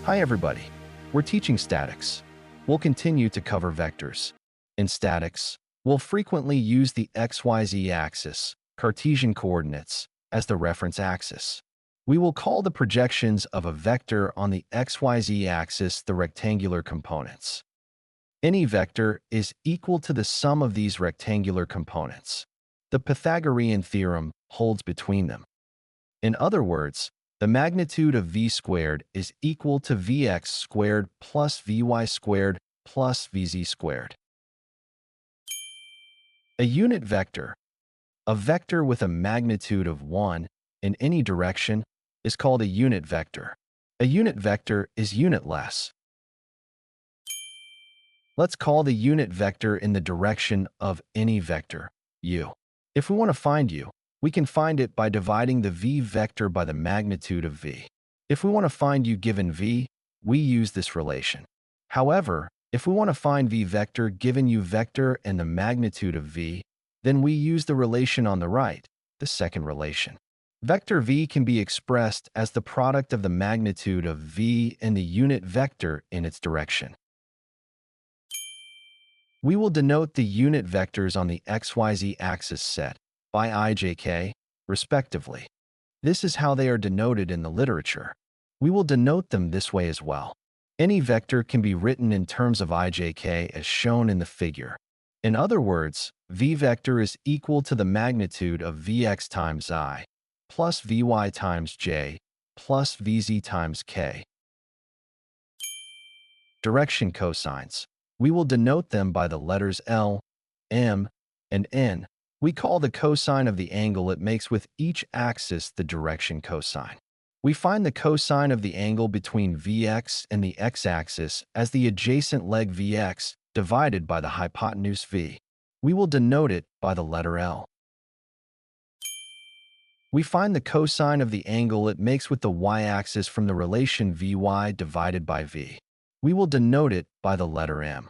Hi everybody. We're teaching statics. We'll continue to cover vectors. In statics, we'll frequently use the XYZ axis, Cartesian coordinates, as the reference axis. We will call the projections of a vector on the XYZ axis the rectangular components. Any vector is equal to the sum of these rectangular components. The Pythagorean theorem holds between them. In other words, the magnitude of v squared is equal to vx squared plus vy squared plus vz squared. A unit vector, a vector with a magnitude of 1 in any direction, is called a unit vector. A unit vector is unitless. Let's call the unit vector in the direction of any vector, u. If we want to find u, we can find it by dividing the v vector by the magnitude of v. If we want to find u given v, we use this relation. However, if we want to find v vector given u vector and the magnitude of v, then we use the relation on the right, the second relation. Vector v can be expressed as the product of the magnitude of v and the unit vector in its direction. We will denote the unit vectors on the XYZ axis set by ijk, respectively. This is how they are denoted in the literature. We will denote them this way as well. Any vector can be written in terms of ijk as shown in the figure. In other words, v vector is equal to the magnitude of vx times I plus vy times j plus vz times k. Direction cosines. We will denote them by the letters L, M, and N. We call the cosine of the angle it makes with each axis the direction cosine. We find the cosine of the angle between Vx and the x-axis as the adjacent leg Vx divided by the hypotenuse V. We will denote it by the letter L. We find the cosine of the angle it makes with the y-axis from the relation Vy divided by V. We will denote it by the letter M.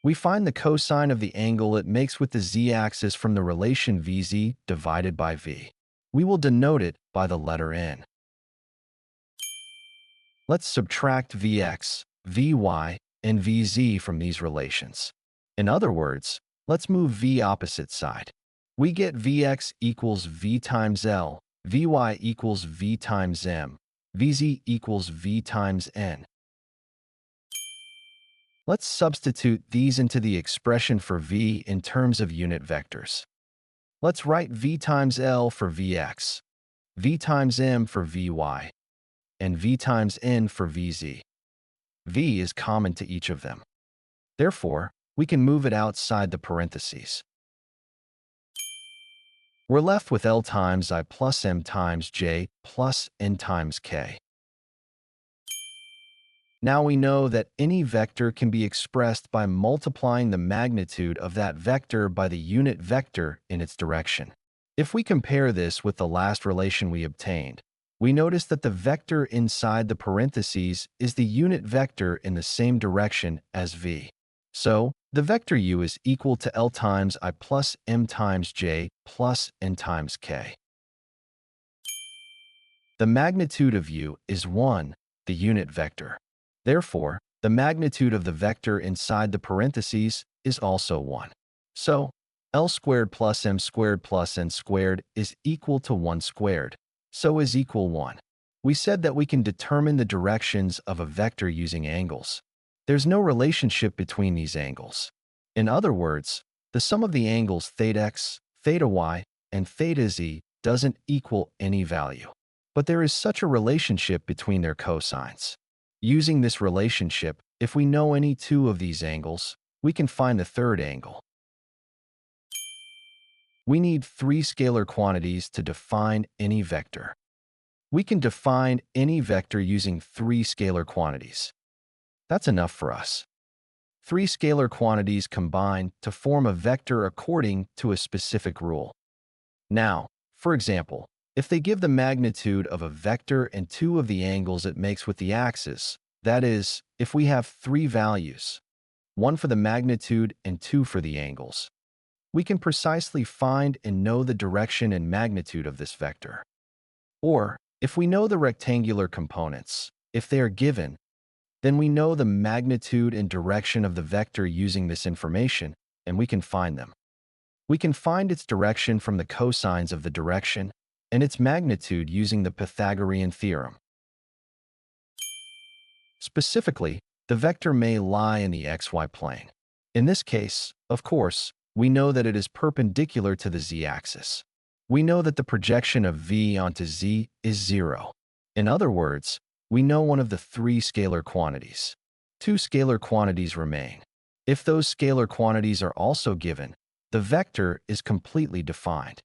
We find the cosine of the angle it makes with the z-axis from the relation Vz divided by V. We will denote it by the letter N. Let's subtract Vx, Vy, and Vz from these relations. In other words, let's move V opposite side. We get Vx equals V times L, Vy equals V times M, Vz equals V times N. Let's substitute these into the expression for V in terms of unit vectors. Let's write V times L for Vx, V times M for Vy, and V times N for Vz. V is common to each of them. Therefore, we can move it outside the parentheses. We're left with L times I plus M times J plus N times K. Now we know that any vector can be expressed by multiplying the magnitude of that vector by the unit vector in its direction. If we compare this with the last relation we obtained, we notice that the vector inside the parentheses is the unit vector in the same direction as v. So, the vector u is equal to L times I plus M times J plus N times K. The magnitude of u is 1, the unit vector. Therefore, the magnitude of the vector inside the parentheses is also 1. So, L squared plus M squared plus N squared is equal to 1 squared. So is equal 1. We said that we can determine the directions of a vector using angles. There's no relationship between these angles. In other words, the sum of the angles θx, θy, and θz doesn't equal any value. But there is such a relationship between their cosines. Using this relationship, if we know any two of these angles, we can find the third angle. We need three scalar quantities to define any vector. We can define any vector using three scalar quantities. That's enough for us. Three scalar quantities combine to form a vector according to a specific rule. Now, for example, if they give the magnitude of a vector and two of the angles it makes with the axis, that is, if we have three values, one for the magnitude and two for the angles, we can precisely find and know the direction and magnitude of this vector. Or, If we know the rectangular components, if they are given, then we know the magnitude and direction of the vector using this information, and we can find them. We can find its direction from the cosines of the direction and its magnitude using the Pythagorean theorem. Specifically, the vector may lie in the xy plane. In this case, of course, we know that it is perpendicular to the z-axis. We know that the projection of v onto z is 0. In other words, we know one of the three scalar quantities. Two scalar quantities remain. If those scalar quantities are also given, the vector is completely defined.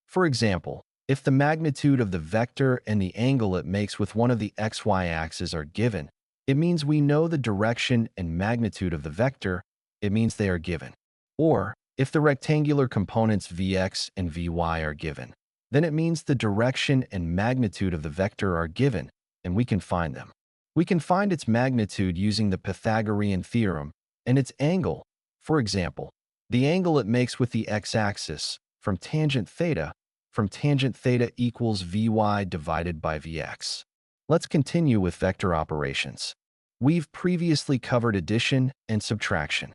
For example, if the magnitude of the vector and the angle it makes with one of the xy axes are given, it means we know the direction and magnitude of the vector. It means they are given. Or, if the rectangular components vx and vy are given, then it means the direction and magnitude of the vector are given, and we can find them. We can find its magnitude using the Pythagorean theorem and its angle. For example, the angle it makes with the x-axis from tangent theta equals vy divided by vx. Let's continue with vector operations. We've previously covered addition and subtraction.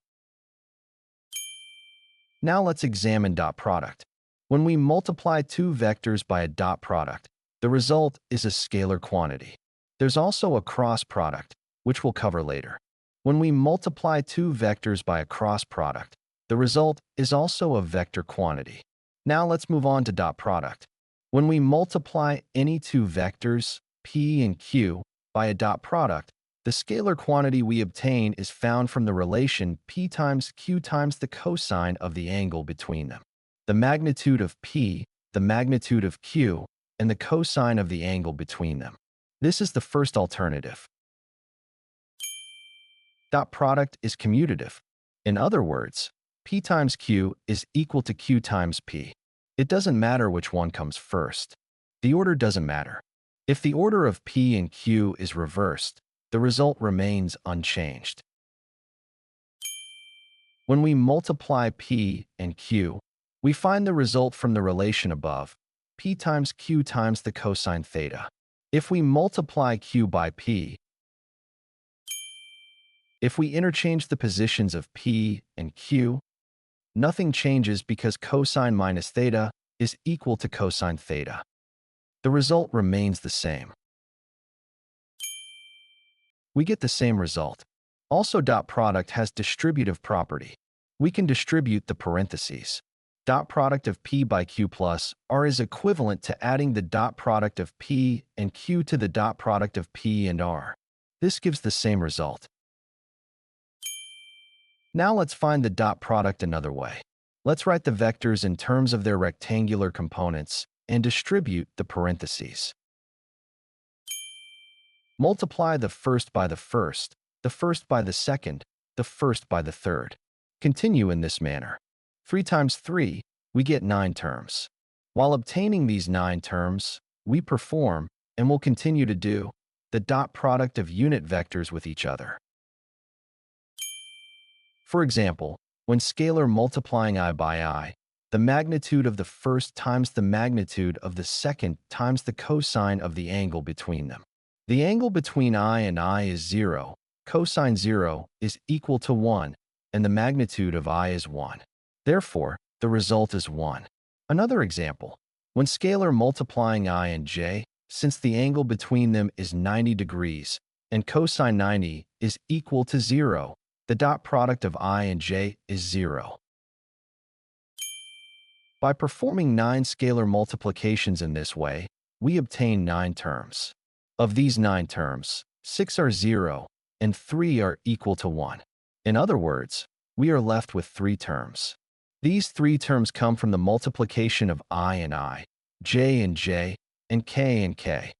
Now let's examine dot product. When we multiply two vectors by a dot product, the result is a scalar quantity. There's also a cross product, which we'll cover later. When we multiply two vectors by a cross product, the result is also a vector quantity. Now let's move on to dot product. When we multiply any two vectors, p and q, by a dot product, the scalar quantity we obtain is found from the relation p times q times the cosine of the angle between them. The magnitude of p, the magnitude of q, and the cosine of the angle between them. This is the first alternative. Dot product is commutative. In other words, p times q is equal to q times p. It doesn't matter which one comes first. The order doesn't matter. If the order of p and q is reversed, the result remains unchanged. When we multiply p and q, we find the result from the relation above, p times q times the cosine theta. If we multiply q by p, if we interchange the positions of p and q, nothing changes because cosine minus theta is equal to cosine theta. The result remains the same. We get the same result. Also, dot product has distributive property. We can distribute the parentheses. Dot product of p by q plus r is equivalent to adding the dot product of p and q to the dot product of p and r. This gives the same result. Now let's find the dot product another way. Let's write the vectors in terms of their rectangular components and distribute the parentheses. Multiply the first by the first by the second, the first by the third. Continue in this manner. 3 times 3, we get 9 terms. While obtaining these 9 terms, we perform, and will continue to do, the dot product of unit vectors with each other. For example, when scalar multiplying I by I, the magnitude of the first times the magnitude of the second times the cosine of the angle between them. The angle between I and I is 0, cosine 0 is equal to 1, and the magnitude of I is 1. Therefore, the result is 1. Another example, when scalar multiplying I and j, since the angle between them is 90 degrees, and cosine 90 is equal to 0, the dot product of I and j is 0. By performing 9 scalar multiplications in this way, we obtain 9 terms. Of these 9 terms, 6 are 0, and 3 are equal to 1. In other words, we are left with 3 terms. These 3 terms come from the multiplication of I and I, j, and k and k.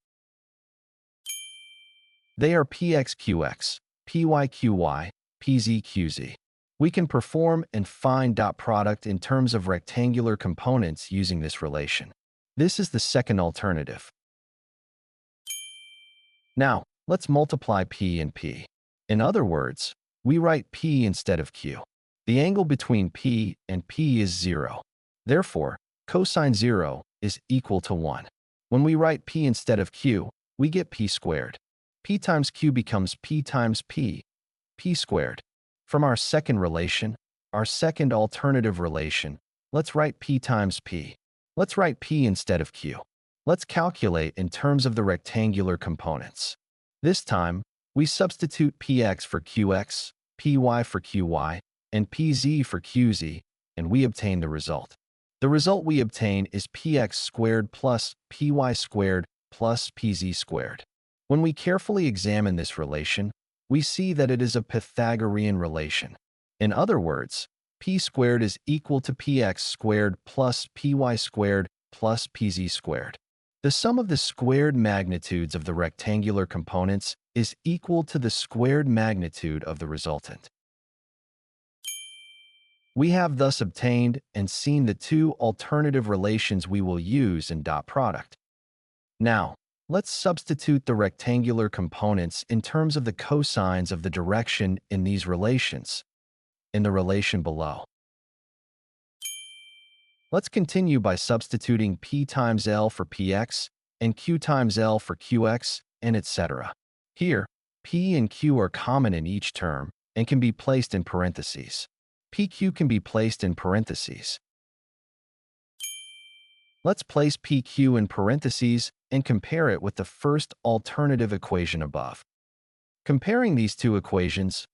They are pxqx, pyqy, pzqz. We can perform and find dot product in terms of rectangular components using this relation. This is the second alternative. Now, let's multiply p and p. In other words, we write p instead of q. The angle between p and p is 0. Therefore, cosine 0 is equal to 1. When we write p instead of q, we get p squared. P times q becomes p times p squared. From our second relation, our second alternative relation, let's write p times p. Let's write p instead of q. Let's calculate in terms of the rectangular components. This time, we substitute px for qx, py for qy, and pz for qz, and we obtain the result. The result we obtain is px squared plus py squared plus pz squared. When we carefully examine this relation, we see that it is a Pythagorean relation. In other words, p squared is equal to px squared plus py squared plus pz squared. The sum of the squared magnitudes of the rectangular components is equal to the squared magnitude of the resultant. We have thus obtained and seen the two alternative relations we will use in dot product. Now, let's substitute the rectangular components in terms of the cosines of the direction in these relations, in the relation below. Let's continue by substituting p times L for px and q times L for qx, and etc. Here, p and q are common in each term and can be placed in parentheses. pq can be placed in parentheses. Let's place pq in parentheses and compare it with the first alternative equation above. Comparing these two equations,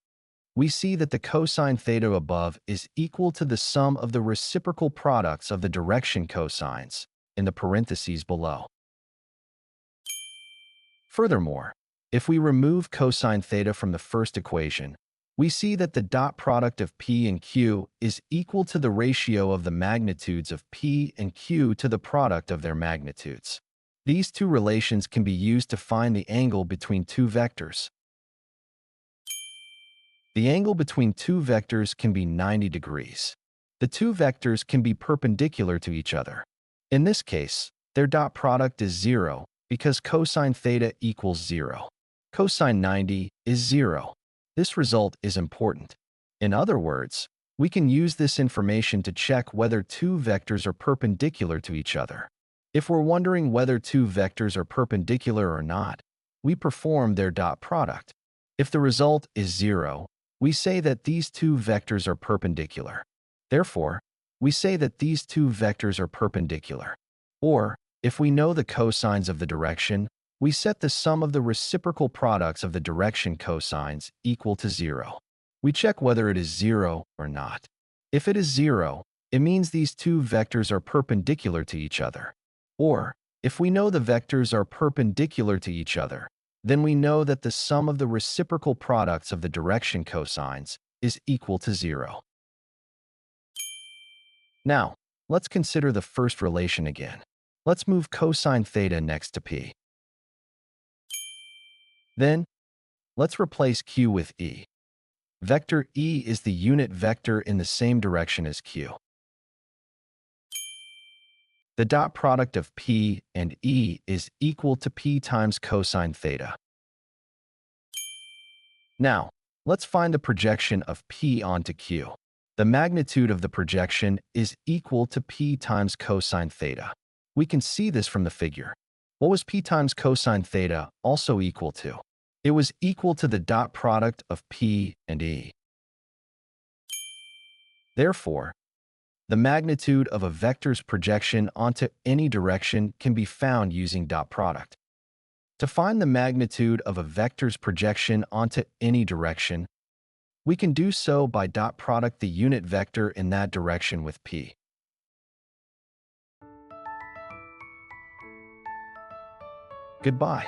we see that the cosine theta above is equal to the sum of the reciprocal products of the direction cosines in the parentheses below. Furthermore, if we remove cosine theta from the first equation, we see that the dot product of p and q is equal to the ratio of the magnitudes of p and q to the product of their magnitudes. These two relations can be used to find the angle between two vectors. The angle between two vectors can be 90 degrees. The two vectors can be perpendicular to each other. In this case, their dot product is 0 because cosine theta equals 0. Cosine 90 is 0. This result is important. In other words, we can use this information to check whether two vectors are perpendicular to each other. If we're wondering whether two vectors are perpendicular or not, we perform their dot product. If the result is 0, we say that these two vectors are perpendicular. Therefore, we say that these two vectors are perpendicular. Or, if we know the cosines of the direction, we set the sum of the reciprocal products of the direction cosines equal to 0. We check whether it is 0 or not. If it is 0, it means these two vectors are perpendicular to each other. Or, if we know the vectors are perpendicular to each other, then we know that the sum of the reciprocal products of the direction cosines is equal to 0. Now, let's consider the first relation again. Let's move cosine theta next to p. Then, let's replace q with e. Vector e is the unit vector in the same direction as q. The dot product of p and e is equal to p times cosine theta. Now, let's find the projection of p onto q. The magnitude of the projection is equal to p times cosine theta. We can see this from the figure. What was p times cosine theta also equal to? It was equal to the dot product of p and e. Therefore, the magnitude of a vector's projection onto any direction can be found using dot product. To find the magnitude of a vector's projection onto any direction, we can do so by dot product the unit vector in that direction with p. Goodbye.